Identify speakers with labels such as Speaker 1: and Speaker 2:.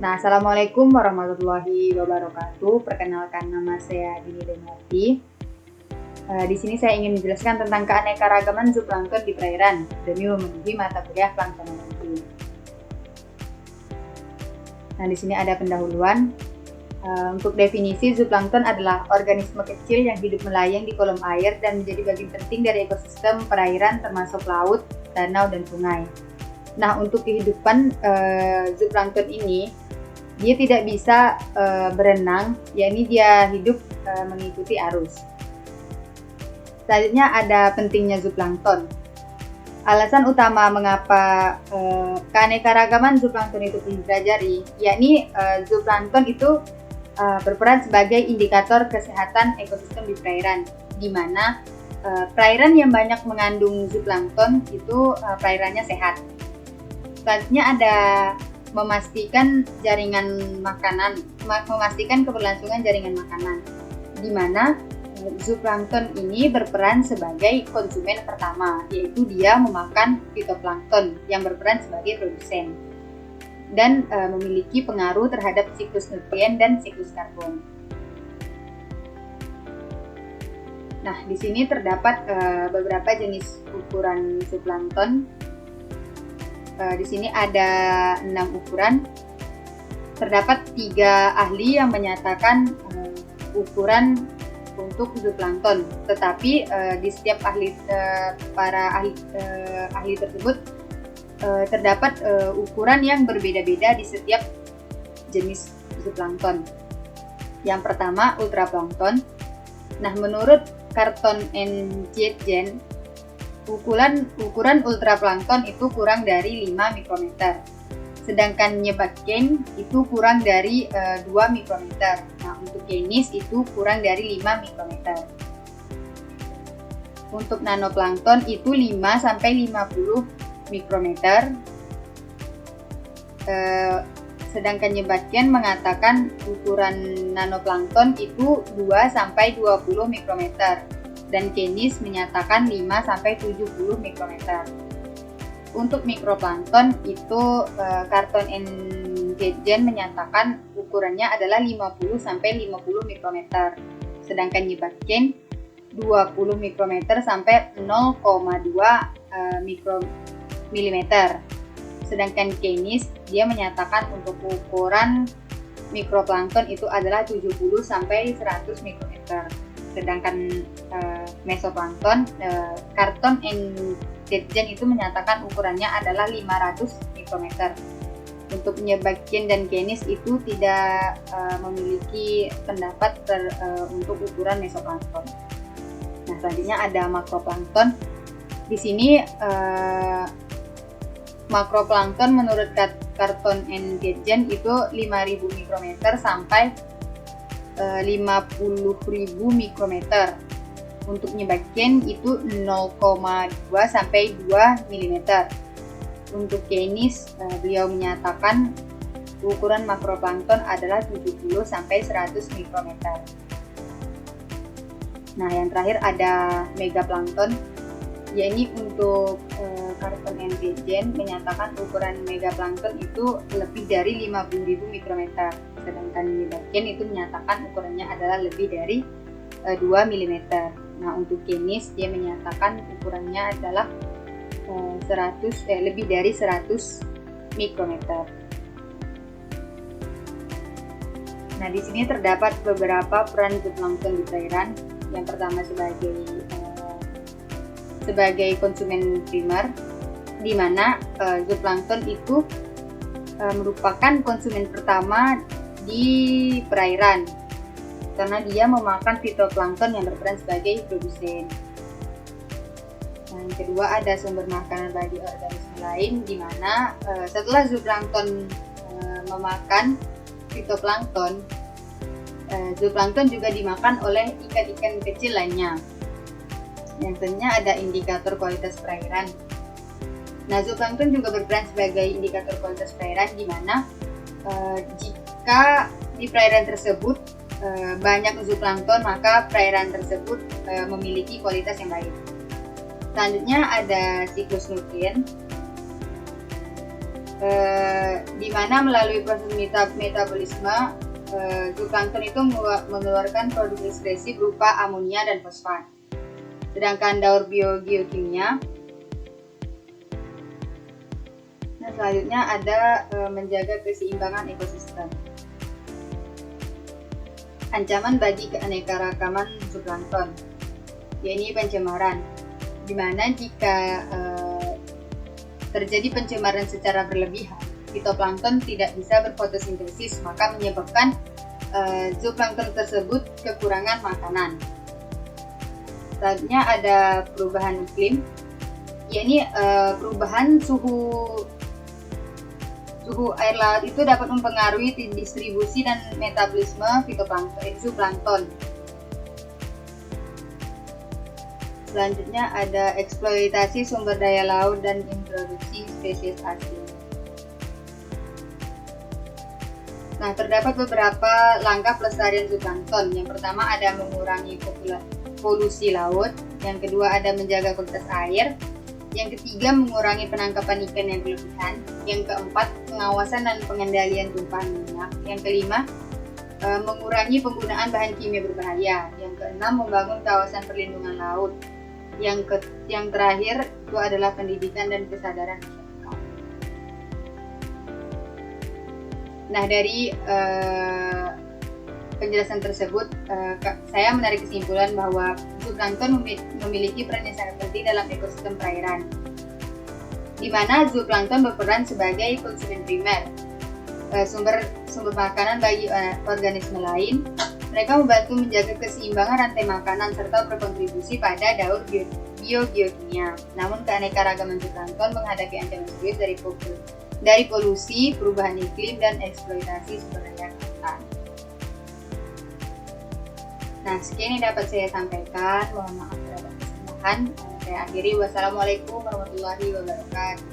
Speaker 1: Nah, Assalamualaikum warahmatullahi wabarakatuh. Perkenalkan, nama saya Dini Denarti. Di sini saya ingin menjelaskan tentang keanekaragaman zooplankton di perairan demi memenuhi mata kuliah planktonologi. Nah, di sini ada pendahuluan. Untuk definisi, zooplankton adalah organisme kecil yang hidup melayang di kolom air dan menjadi bagian penting dari ekosistem perairan termasuk laut, danau, dan sungai. Nah, untuk kehidupan zooplankton ini, dia tidak bisa berenang, yakni dia hidup mengikuti arus. Selanjutnya ada pentingnya zooplankton. Alasan utama mengapa keanekaragaman zooplankton itu dipelajari, yakni zooplankton itu berperan sebagai indikator kesehatan ekosistem di perairan, di mana perairan yang banyak mengandung zooplankton itu perairannya sehat. Selanjutnya ada memastikan keberlangsungan jaringan makanan, di mana zooplankton ini berperan sebagai konsumen pertama, yaitu dia memakan fitoplankton yang berperan sebagai produsen dan memiliki pengaruh terhadap siklus nutrien dan siklus karbon. Nah, di sini terdapat beberapa jenis ukuran zooplankton. Di sini ada 6 ukuran. Terdapat 3 ahli yang menyatakan ukuran untuk zooplankton, tetapi di setiap para ahli tersebut terdapat ukuran yang berbeda-beda di setiap jenis zooplankton. Yang pertama, ultraplankton. Nah, menurut Carlton and Tietjen, ukuran ultraplankton itu kurang dari 5 mikrometer. Sedangkan Nyebatken itu kurang dari 2 mikrometer. Nah, untuk Canis itu kurang dari 5 mikrometer. Untuk nanoplankton itu 5 sampai 50 mikrometer. Sedangkan Nyebatken mengatakan ukuran nanoplankton itu 2 sampai 20 mikrometer dan Canis menyatakan 5 sampai 70 mikrometer. Untuk mikroplankton itu Carlton and Tietjen menyatakan ukurannya adalah 50 sampai 50 mikrometer. Sedangkan Nyebatken 20 mikrometer sampai 0,2 mikrometer. Sedangkan Canis dia menyatakan untuk ukuran mikroplankton itu adalah 70 sampai 100 mikrometer. Sedangkan mesoplankton Carlton and Tietjen itu menyatakan ukurannya adalah 500 mikrometer. Untuk Nyebatken dan Canis itu tidak memiliki pendapat untuk ukuran mesoplankton. Nah, selanjutnya ada makroplankton. Di sini makroplankton menurut Carlton and Tietjen itu 5.000 mikrometer sampai 50.000 mikrometer. Untuk Nyebatken itu 0,2 sampai 2 mm. Untuk Canis beliau menyatakan ukuran makroplankton adalah 70 sampai 100 mikrometer. Nah, yang terakhir ada megaplankton. Yakni untuk Carlton and Tietjen menyatakan ukuran megaplankton itu lebih dari 50.000 mikrometer. Sedangkan Nyebatken itu menyatakan ukurannya adalah lebih dari 2 mm. Nah, untuk Canis dia menyatakan ukurannya adalah lebih dari 100 mikrometer. Nah, di sini terdapat beberapa peran zooplankton di perairan. Yang pertama sebagai konsumen primer, di mana zooplankton itu merupakan konsumen pertama di perairan karena dia memakan fitoplankton yang berperan sebagai produsen. Yang kedua ada sumber makanan bagi organisme lain, di mana setelah zooplankton memakan fitoplankton, zooplankton juga dimakan oleh ikan-ikan kecil lainnya. Yang selanjutnya ada indikator kualitas perairan. Nah, zooplankton juga berperan sebagai indikator kualitas perairan, di mana jika di perairan tersebut banyak zooplankton, maka perairan tersebut memiliki kualitas yang baik. Selanjutnya ada siklus nutrien. di mana melalui proses metabolisme zooplankton itu mengeluarkan produk ekskresi berupa amonia dan fosfat. Sedangkan daur biogeokimia, nah selanjutnya ada menjaga keseimbangan ekosistem. Ancaman bagi keanekaragaman zooplankton, yaitu pencemaran, di mana jika terjadi pencemaran secara berlebihan, fitoplankton tidak bisa berfotosintesis, maka menyebabkan zooplankton tersebut kekurangan makanan. Selanjutnya ada perubahan iklim, yakni perubahan suhu air laut itu dapat mempengaruhi distribusi dan metabolisme zooplankton. Selanjutnya ada eksploitasi sumber daya laut dan introduksi spesies asing. Nah, terdapat beberapa langkah pelestarian zooplankton. Yang pertama ada mengurangi polusi laut, yang kedua ada menjaga kualitas air, yang ketiga mengurangi penangkapan ikan yang berlebihan, yang keempat pengawasan dan pengendalian tumpahan minyak, yang kelima mengurangi penggunaan bahan kimia berbahaya, yang keenam membangun kawasan perlindungan laut, yang terakhir itu adalah pendidikan dan kesadaran masyarakat. Nah, dari penjelasan tersebut, saya menarik kesimpulan bahwa zooplankton memiliki peran yang sangat penting dalam ekosistem perairan, di mana zooplankton berperan sebagai konsumen primer, sumber makanan bagi organisme lain. Mereka membantu menjaga keseimbangan rantai makanan serta berkontribusi pada daur biogeokimia. Namun keanekaragaman zooplankton menghadapi ancaman serius dari polusi, perubahan iklim, dan eksploitasi sumber daya lautan. Nah, sekian yang dapat saya sampaikan. Mohon maaf terhadap kesalahan. Saya akhiri. Wassalamualaikum warahmatullahi wabarakatuh.